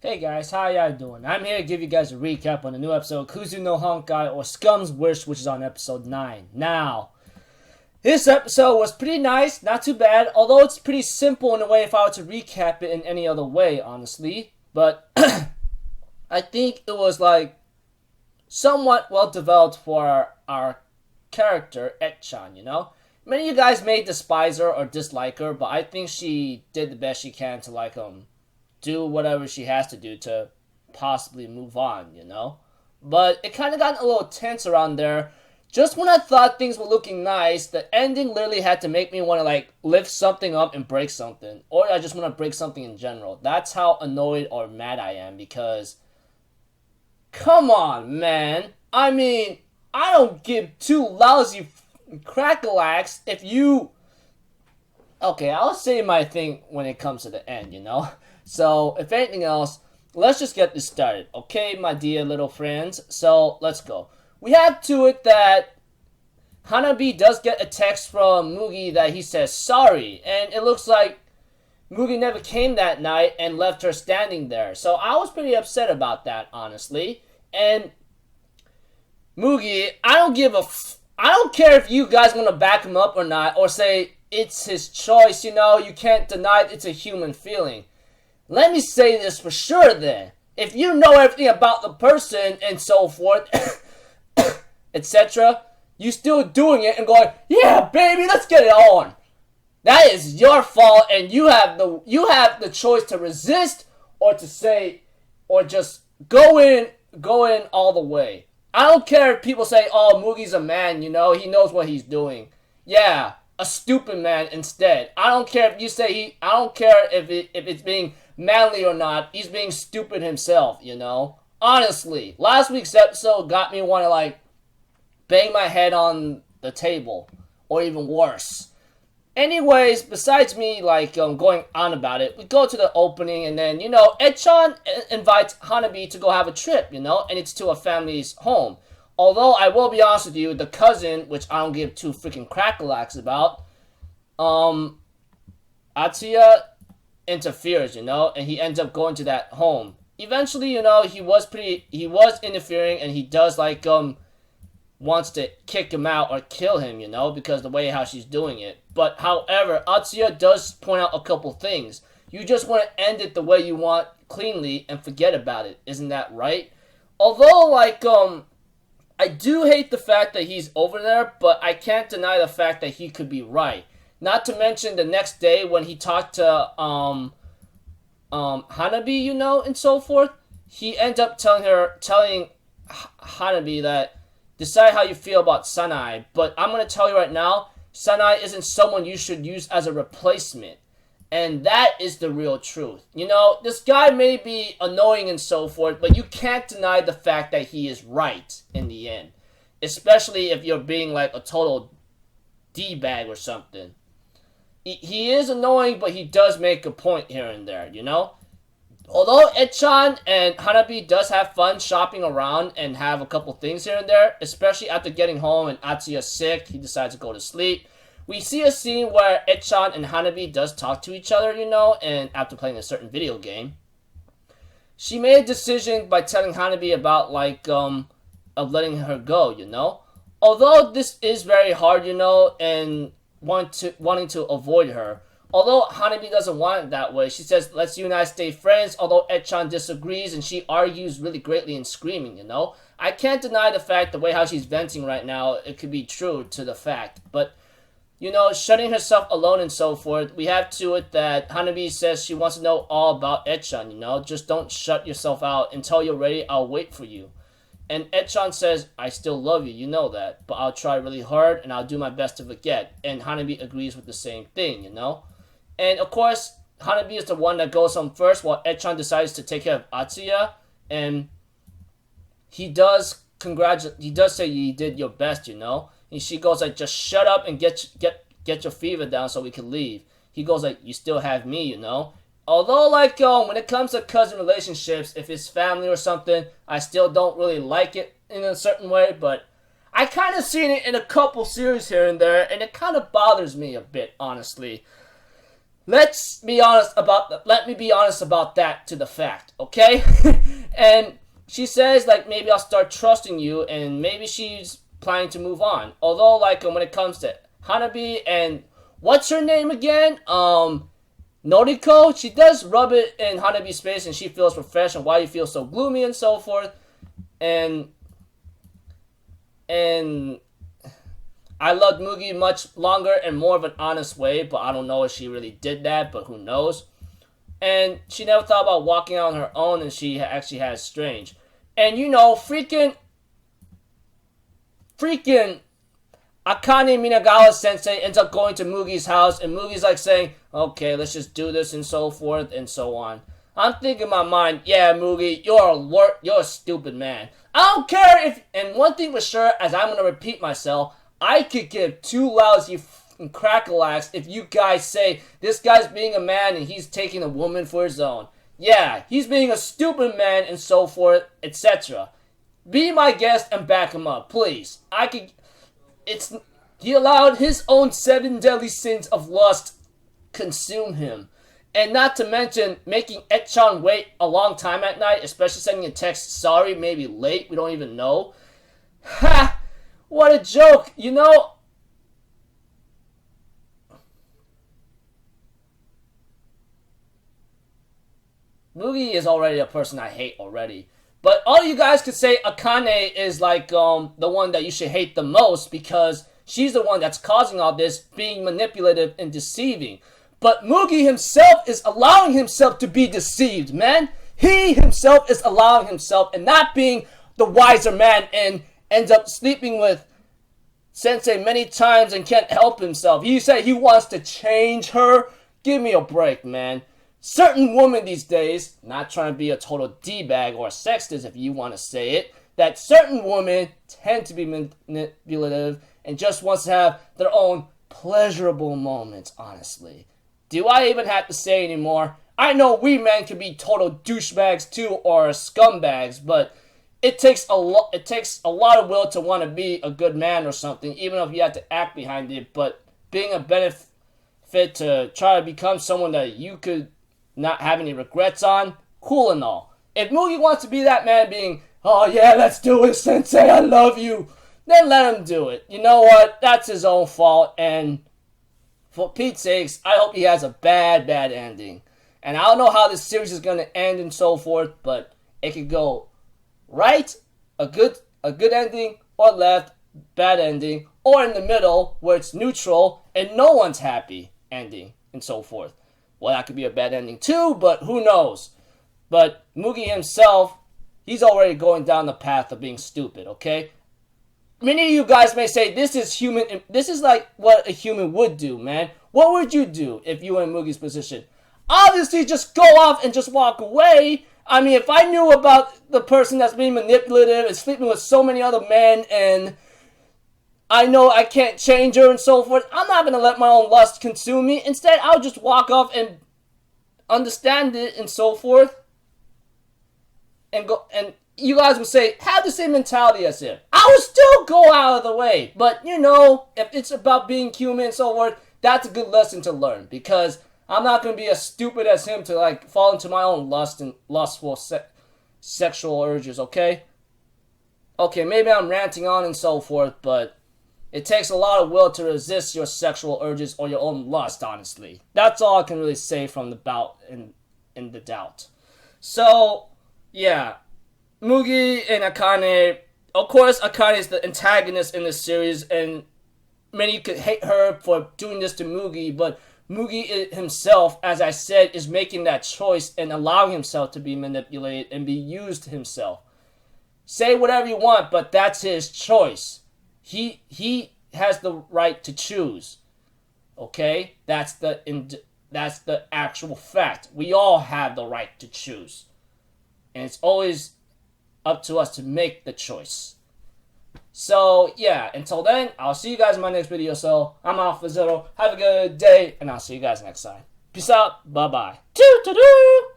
Hey guys, how y'all doing? I'm here to give you guys a recap on the new episode of Kuzu no Honkai, or Scum's Wish, which is on episode 9. Now, this episode was pretty nice, not too bad, although it's pretty simple in a way if I were to recap it in any other way, honestly. But I think it was somewhat well developed for our character, Etchan, you know? Many of you guys may despise her or dislike her, but I think she did the best she can to do whatever she has to do to possibly move on, you know? But it kind of got a little tense around there. Just when I thought things were looking nice, the ending literally had to make me want to lift something up and break something. Or I just want to break something in general. That's how annoyed or mad I am because... Come on, man. I mean, I don't give two lousy crackalacks if you... Okay, I'll say my thing when it comes to the end, you know? So, if anything else, let's just get this started, okay, my dear little friends? So, let's go. We have to it that Hanabi does get a text from Mugi that he says sorry, and it looks like Mugi never came that night and left her standing there. So, I was pretty upset about that, honestly. And Mugi, I don't care if you guys want to back him up or not, or say it's his choice, you know, you can't deny it's a human feeling. Let me say this for sure then. If you know everything about the person and so forth, etc., you still doing it and going, yeah, baby, let's get it on. That is your fault, and you have the choice to resist or to say, or just go in all the way. I don't care if people say, oh, Mugi's a man, you know, he knows what he's doing. Yeah, a stupid man instead. I don't care if you say I don't care if it's being manly or not, he's being stupid himself, you know? Honestly, last week's episode got me want to, bang my head on the table. Or even worse. Anyways, besides me, going on about it, we go to the opening, and then, you know, Etchan invites Hanabi to go have a trip, you know? And it's to a family's home. Although, I will be honest with you, the cousin, which I don't give two freaking crackalacks about, Atsuya interferes, you know, and he ends up going to that home. Eventually, you know, he was interfering, and he does wants to kick him out or kill him, you know, because the way how she's doing it. But however, Atsuya does point out a couple things. You just want to end it the way you want, cleanly, and forget about it. Isn't that right? Although, I do hate the fact that he's over there, but I can't deny the fact that he could be right. Not to mention the next day when he talked to Hanabi, you know, and so forth, he ends up telling Hanabi that decide how you feel about Sanai, but I'm gonna tell you right now, Sanai isn't someone you should use as a replacement. And that is the real truth. You know, this guy may be annoying and so forth, but you can't deny the fact that he is right in the end. Especially if you're being a total D-bag or something. He is annoying, but he does make a point here and there, you know? Although Etchan and Hanabi does have fun shopping around and have a couple things here and there, especially after getting home and Atsuya's sick, he decides to go to sleep. We see a scene where Etchan and Hanabi does talk to each other, you know, and after playing a certain video game. She made a decision by telling Hanabi about, of letting her go, you know? Although this is very hard, you know, and wanting to avoid her. Although Hanabi doesn't want it that way, she says, let's you and I stay friends, although Etchan disagrees and she argues really greatly and screaming, you know? I can't deny the fact, the way how she's venting right now, it could be true to the fact. But, you know, shutting herself alone and so forth, we have to it that Hanabi says she wants to know all about Etchan, you know? Just don't shut yourself out. Until you're ready, I'll wait for you. And Etchan says, I still love you, you know that, but I'll try really hard and I'll do my best to forget. And Hanabi agrees with the same thing, you know? And of course, Hanabi is the one that goes home first while Etchan decides to take care of Atsuya. And he does say you did your best, you know? And she goes just shut up and get your fever down so we can leave. He goes you still have me, you know? Although, when it comes to cousin relationships, if it's family or something, I still don't really like it in a certain way, but I kind of seen it in a couple series here and there, and it kind of bothers me a bit, honestly. Let me be honest about that to the fact, okay? And she says, like, maybe I'll start trusting you, and maybe she's planning to move on. Although, like, when it comes to Hanabi and what's her name again? Noriko, she does rub it in Hanabi's face, and she feels refreshed, and why you feel so gloomy and so forth. And I loved Mugi much longer and more of an honest way, but I don't know if she really did that, but who knows. And she never thought about walking out on her own, and she actually has Strange. And you know, freaking Akane Minagawa sensei ends up going to Mugi's house, and Mugi's like saying, okay, let's just do this and so forth and so on. I'm thinking in my mind, yeah, Mugi, you're a stupid man. I don't care if, and one thing for sure, as I'm going to repeat myself, I could give two lousy crackalax if you guys say this guy's being a man and he's taking a woman for his own. Yeah, he's being a stupid man and so forth, etc. Be my guest and back him up, please. He allowed his own 7 deadly sins of lust consume him. And not to mention making Etchan wait a long time at night, especially sending a text, sorry, maybe late, we don't even know. Ha! What a joke, you know? Mugi is already a person I hate already. But all you guys could say Akane is like the one that you should hate the most because she's the one that's causing all this, being manipulative and deceiving. But Mugi himself is allowing himself to be deceived, man. He himself is allowing himself and not being the wiser man and ends up sleeping with Sensei many times and can't help himself. He said he wants to change her. Give me a break, man. Certain women these days, not trying to be a total D-bag or a sexist if you want to say it, that certain women tend to be manipulative and just wants to have their own pleasurable moments, honestly. Do I even have to say anymore? I know we men can be total douchebags too or scumbags, but it takes a lot of will to want to be a good man or something, even if you have to act behind it, but being a benefit to try to become someone that you could not have any regrets on, cool and all. If Mugi wants to be that man being, oh yeah, let's do it, Sensei, I love you, then let him do it. You know what? That's his own fault, and for Pete's sakes, I hope he has a bad ending. And I don't know how this series is going to end and so forth, but it could go right, a good ending, or left, bad ending, or in the middle, where it's neutral, and no one's happy ending, and so forth. Well, that could be a bad ending too, but who knows? But Mugi himself, he's already going down the path of being stupid, okay? Many of you guys may say, this is like what a human would do, man. What would you do if you were in Mugi's position? Obviously, just go off and just walk away. I mean, if I knew about the person that's being manipulative and sleeping with so many other men and I know I can't change her and so forth, I'm not going to let my own lust consume me. Instead, I'll just walk off and understand it and so forth. And you guys would say, have the same mentality as him. I would still go out of the way. But, you know, if it's about being human and so forth, that's a good lesson to learn. Because I'm not going to be as stupid as him to, like, fall into my own lust and lustful sexual urges, okay? Okay, maybe I'm ranting on and so forth, but it takes a lot of will to resist your sexual urges or your own lust, honestly. That's all I can really say from the bout in the doubt. So, yeah. Mugi and Akane, of course, Akane is the antagonist in this series, and many could hate her for doing this to Mugi, but Mugi himself, as I said, is making that choice and allowing himself to be manipulated and be used himself. Say whatever you want, but that's his choice. He has the right to choose. Okay? That's the actual fact. We all have the right to choose. And it's always up to us to make the choice. So, yeah, until then, I'll see you guys in my next video. So, I'm Alpha Zero. Have a good day, and I'll see you guys next time. Peace out. Bye-bye. Toot-toot-toot.